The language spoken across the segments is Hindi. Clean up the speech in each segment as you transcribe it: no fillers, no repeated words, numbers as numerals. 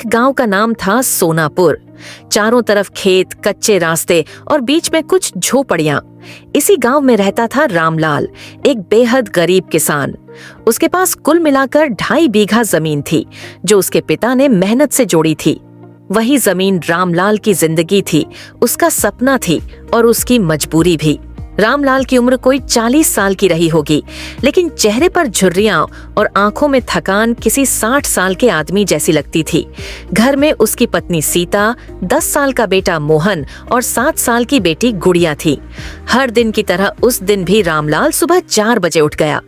एक गांव का नाम था सोनापुर। चारों तरफ खेत, कच्चे रास्ते और बीच में कुछ झोपड़ियां। इसी गांव में रहता था रामलाल, एक बेहद गरीब किसान। उसके पास कुल मिलाकर 2.5 बीघा जमीन थी, जो उसके पिता ने मेहनत से जोड़ी थी। वही जमीन रामलाल की जिंदगी थी, उसका सपना थी और उसकी मजबूरी भी। रामलाल की उम्र कोई 40 साल की रही होगी, लेकिन चेहरे पर झुर्रियां और आंखों में थकान किसी 60 साल के आदमी जैसी लगती थी। घर में उसकी पत्नी सीता, 10 साल का बेटा मोहन और 7 साल की बेटी गुड़िया थी। हर दिन की तरह उस दिन भी रामलाल सुबह 4 बजे उठ गया।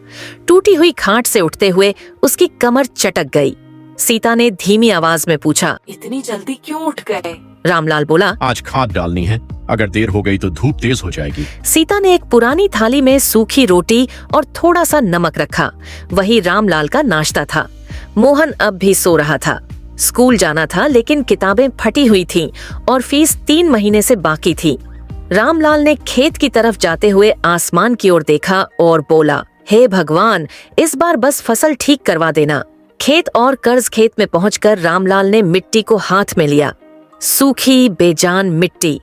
टूटी हुई खाट से उठते हुए उसकी कमर चटक गई। सीता ने धीमी आवाज में पूछा, इतनी जल्दी क्यों उठ गए? रामलाल बोला, आज खाद डालनी है, अगर देर हो गई तो धूप तेज हो जाएगी। सीता ने एक पुरानी थाली में सूखी रोटी और थोड़ा सा नमक रखा। वही रामलाल का नाश्ता था। मोहन अब भी सो रहा था। स्कूल जाना था, लेकिन किताबें फटी हुई थीं और फीस 3 महीने से बाकी थी। रामलाल ने खेत की तरफ जाते हुए आसमान की ओर देखा और बोला, हे भगवान, इस बार बस फसल ठीक करवा देना। खेत और कर्ज खेत में पहुंचकर रामलाल ने मिट्टी को हाथ में लिया। सूखी बेजान मिट्टी।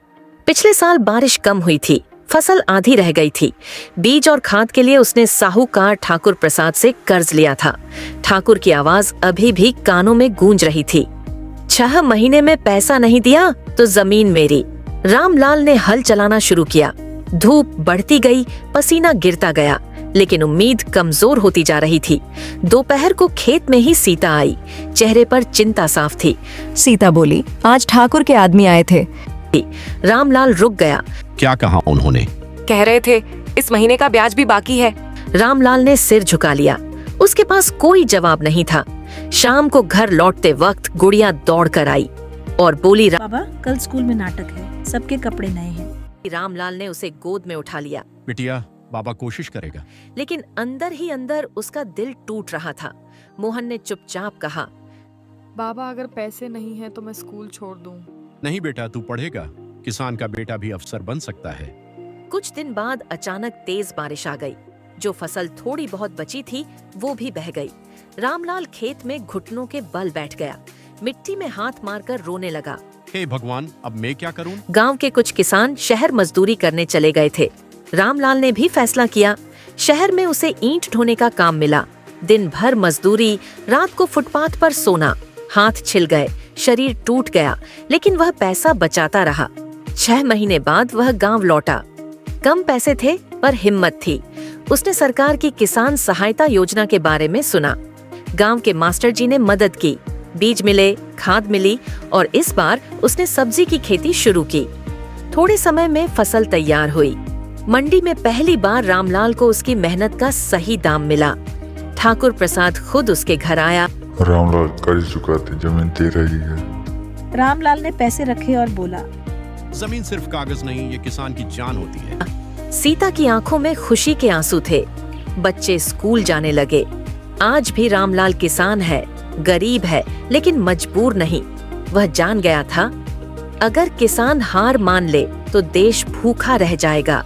पिछले साल बारिश कम हुई थी, फसल आधी रह गई थी। बीज और खाद के लिए उसने साहूकार ठाकुर प्रसाद से कर्ज लिया था। ठाकुर की आवाज अभी भी कानों में गूंज रही थी, 6 महीने में पैसा नहीं दिया तो जमीन मेरी। रामलाल ने हल चलाना शुरू किया। धूप बढ़ती गई, पसीना गिरता गया, लेकिन उम्मीद कमजोर होती जा रही थी। दोपहर को खेत में ही सीता आई। चेहरे पर चिंता साफ थी। सीता बोली, आज ठाकुर के आदमी आए थे। रामलाल रुक गया। क्या कहा उन्होंने? कह रहे थे इस महीने का ब्याज भी बाकी है। रामलाल ने सिर झुका लिया। उसके पास कोई जवाब नहीं था। शाम को घर लौटते वक्त गुड़िया दौड़ कर आई और बोली, बाबा, कल स्कूल में नाटक है, सबके कपड़े नए हैं। रामलाल ने उसे गोद में उठा लिया। बिटिया, बाबा कोशिश करेगा। लेकिन अंदर ही अंदर उसका दिल टूट रहा था। मोहन ने चुपचाप कहा, बाबा, अगर पैसे नहीं हैं तो मैं स्कूल छोड़ दूं। नहीं बेटा, तू पढ़ेगा, किसान का बेटा भी अफसर बन सकता है। कुछ दिन बाद अचानक तेज बारिश आ गई। जो फसल थोड़ी बहुत बची थी वो भी बह गई। रामलाल खेत में घुटनों के बल बैठ गया। मिट्टी में हाथ मारकर रोने लगा। हे भगवान, अब मैं क्या करूं? गांव के कुछ किसान शहर मजदूरी करने चले गए थे। रामलाल ने भी फैसला किया। शहर में उसे ईंट ढोने का काम मिला। दिन भर मजदूरी, रात को फुटपाथ पर सोना। हाथ छिल गए, शरीर टूट गया, लेकिन वह पैसा बचाता रहा। 6 महीने बाद वह गांव लौटा। कम पैसे थे पर हिम्मत थी। उसने सरकार की किसान सहायता योजना के बारे में सुना। गांव के मास्टर जी ने मदद की। बीज मिले, खाद मिली और इस बार उसने सब्जी की खेती शुरू की। थोड़े समय में फसल तैयार हुई। मंडी में पहली बार रामलाल को उसकी मेहनत का सही दाम मिला। ठाकुर प्रसाद खुद उसके घर आया। रामलाल, कर्ज चुकाते जमीन दे रही है। रामलाल ने पैसे रखे और बोला, जमीन सिर्फ कागज नहीं, ये किसान की जान होती है। सीता की आंखों में खुशी के आंसू थे। बच्चे स्कूल जाने लगे। आज भी रामलाल किसान है, गरीब है, लेकिन मजबूर नहीं। वह जान गया था, अगर किसान हार मान ले तो देश भूखा रह जाएगा।